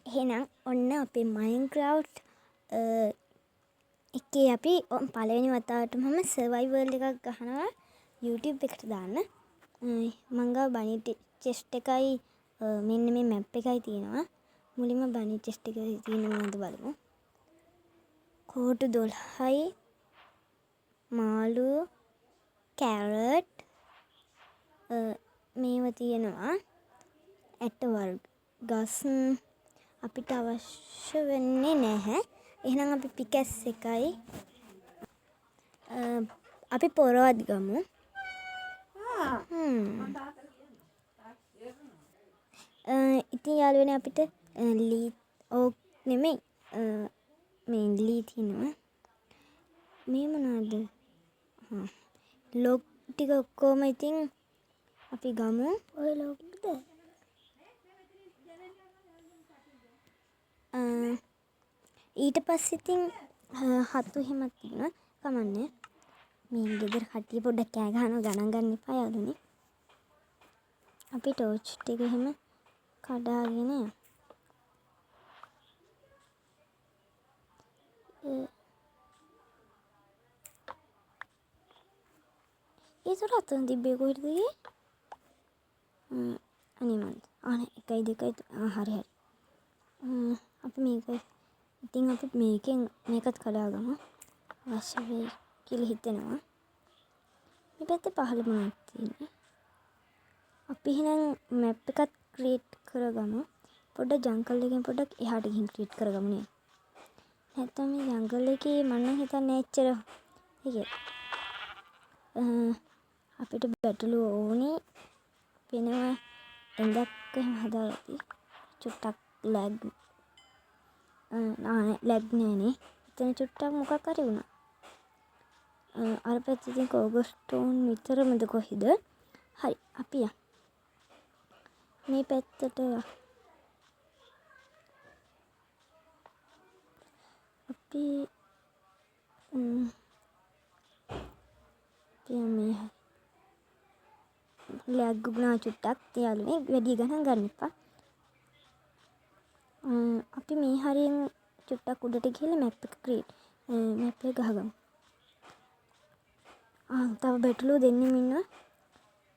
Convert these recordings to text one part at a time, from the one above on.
එහෙනම් ඔන්න අපේ Minecraft එකේ අපි පළවෙනි වතාවටම සර්වයිවල් එකක් ගහනවා YouTube එකට දාන්න. මං ගාව බනි චෙස්ට් එකයි මෙන්න මේ මැප් එකයි තියෙනවා. මුලින්ම බනි චෙස්ට් එකේ තියෙන මොනවද බලමු. කෝටු 12යි මාළු කැරට් මේව තියෙනවා. ඇට වර්ග ගස් අපිට අවශ්‍ය වෙන්නේ නැහැ. එහෙනම් අපි පිකැස් එකයි අපි පොරවත් ගමු. ඉතින් යාළුවනේ අපිට ලී ඕක් නෙමෙයි මේ ලී තියෙනවා. මේ මොනවද? ලොග් ටික ඔක්කොම ඉතින් අපි ගමු. ඔය ලොග්ද? ඊට පස්සේ ඉතින් හතු එහෙමත් තියෙනවා. කමන්නේ. මේ ගෙදර කට්ටිය පොඩ්ඩක් කෑ ගහනවා ගණන් ගන්න එපා යාළුවනේ. අපි ටෝච් ටික එහෙම කඩාගෙන ඒතර අතන තිබ්බේ කොහෙද ගියේ? අනේ මන්ද. අනේ 1 2 හරි හරි. අපි මේක ඉතින් අපි මේකෙන් මේකත් කඩාගමු. අවශ්‍ය වෙයි කියලා හිතෙනවා. මේ පැත්තේ පහළ මොනවද තියෙන්නේ? අපි එහෙනම් මැප් එකත් ක්‍රියේට් කරගමු. පොඩ්ඩක් ජංගල් එකෙන් පොඩ්ඩක් එහාට ගිහින් ක්‍රියේට් කරගමු නේ. නැත්නම් මේ ජංගල් එකේ මම නම් හිතන්නේ එච්චර ඒක අපිට බැටළු ඕනේ වෙනවා එඳක් එහෙම හදාගත්තා. චුට්ටක් ලැග් ලැග් නෑනේ. එතන චුට්ටක් මොකක් හරි වුණා. අර පැත්තේ තියෙන කෝබස්ටෝන් විතරමද කොහෙද? හරි අපි යමු. මේ පැත්තට අපි මේ ලැග් ගුණා චුට්ටක් තියාලුනේ වැඩි ගණන් ගන්න එපා. අපි මේ හරියෙන් චුට්ටක් උඩට ගිහලා මැප් එක ක්‍රියේට් මැප් එක ගහගමු. තව බැටළුවෝ දෙන්නෙම ඉන්නවා.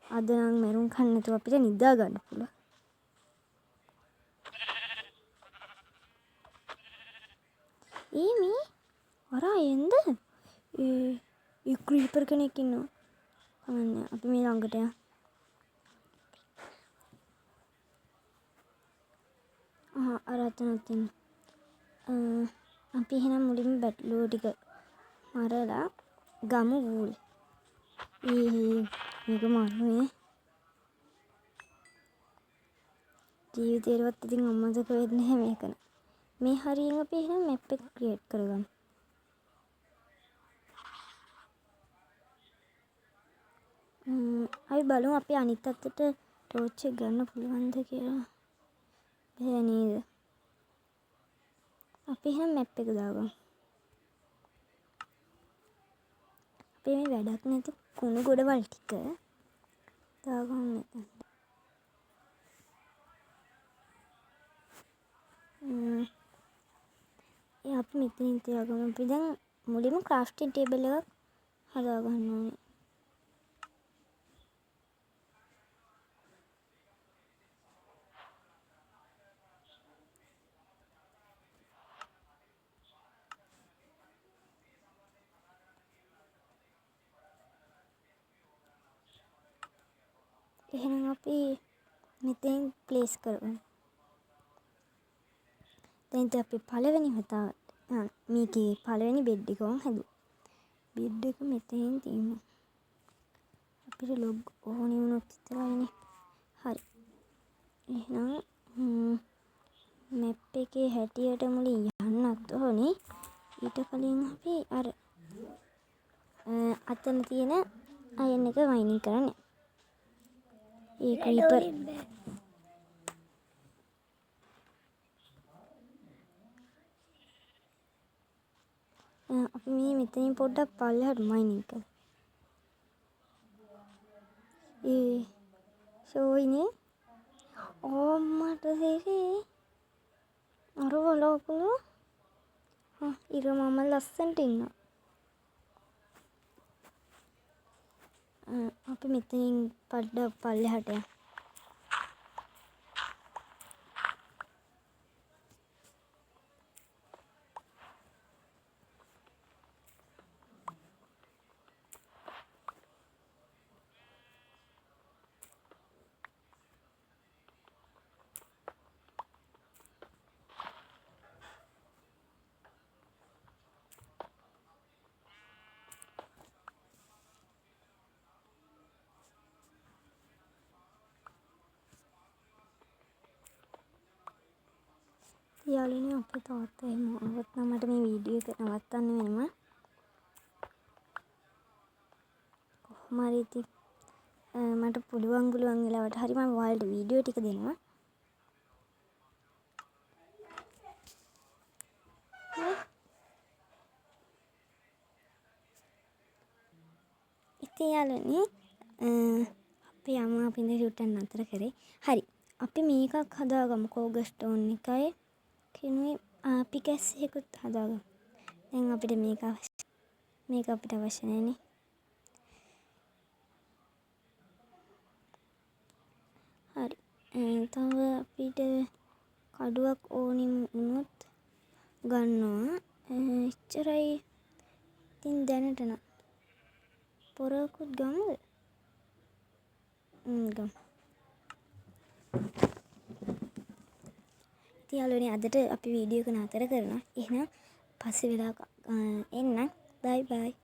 අද නම් මැරුම් කන්න නැතුව අපිට නිදා ගන්න පුළුවන්. මේ අරයෙන්ද? ඒ ක්‍රීපර් කෙනෙක් ඉන්නවා. කමන්නේ අපි මේ ළඟට යමු. අර අතනත් ඉන්නවා. අපි එහෙනම් මුලින්ම බැටළුවෝ ටික මරලා ගමු වූල්. මේක මරුනේ. ජීවිතේවත් ඉතින් අමතක වෙන්නේ නැහැ මේක. මේ හරියෙන් අපි එහෙනම් මැප් එක ක්‍රියේට් කරගමු. අපි බලමු අපි අනිත් අතට ටෝච් එක ගන්න පුළුවන්ද කියලා. බෑ නේද? අපි එහෙනම් මැප් එක දාගමු. අපි මේ වැඩක් නැති කුණු ගොඩවල් ටික දාගමු මෙතන. අපි මෙතනින් තියාගමු. අපි දැන් මුලින්ම ක්‍රාෆ්ටිං ටේබල් එකක් හදාගන්න ඕනේ. එහෙනම් අපි මෙතෙන් ප්ලේස් කරමු. දැන් අපි පළවෙනි වතාවට මේකේ පළවෙනි බෙඩ් එක වම් හැදුවා. බෙඩ් එක මෙතෙන් තියමු. අපිට ලොග් ඕනේ වුණොත් විතරයිනේ. හරි. එහෙනම් මැප් එකේ හැටියට මුලින් යන්නත් ඕනේ. ඊට කලින් අපි අර අතන තියෙන අයන් එක මයිනින් කරන්නේ. ඒ ක්‍රීපර් අපි මේ මෙතනින් පොඩ්ඩක් පල්ලෙහාට මයිනින් කරමු. ෂෝයිනේ ඕම්මට දෙවි බලවකෝ. ඉර මම ලස්සනට ඉන්නවා. අපි මෙතනින් පොඩ්ඩක් පල්ලෙහාට යමු. යාළුවනේ අපේ තාත්තා එහෙම ආවොත් නම් මට මේ වීඩියෝ එක නවත්තන්න වෙනවා. කොහොම හරි ඉතින් මට පුළුවන් වෙලාවට හරි මම ඔයාලට වීඩියෝ ටික දෙනවා. ඉතින් යාළුවනේ අපි යමු අපි ඉඳන් ෂූට් එක නතර කරේ. හරි. අපි මේකක් හදාගමු කෝගස්ටෝන් එකයි කිනුයි පිකැස් එකකුත් හදාගමු. දැන් අපිට මේක අපිට අවශ්‍ය නැහැනේ. හරි. තව අපිට කඩුවක් ඕනි වුණොත් ගන්නවා. එච්චරයි. ඉතින් දැනට නම් පොරකුත් ගමුද? ගමු. ඉතින් යාළුවනේ අදට අපි වීඩියෝ එක නතර කරනවා. එහෙනම් පස්සේ වෙලාවක එන්නම්. බයි බයි.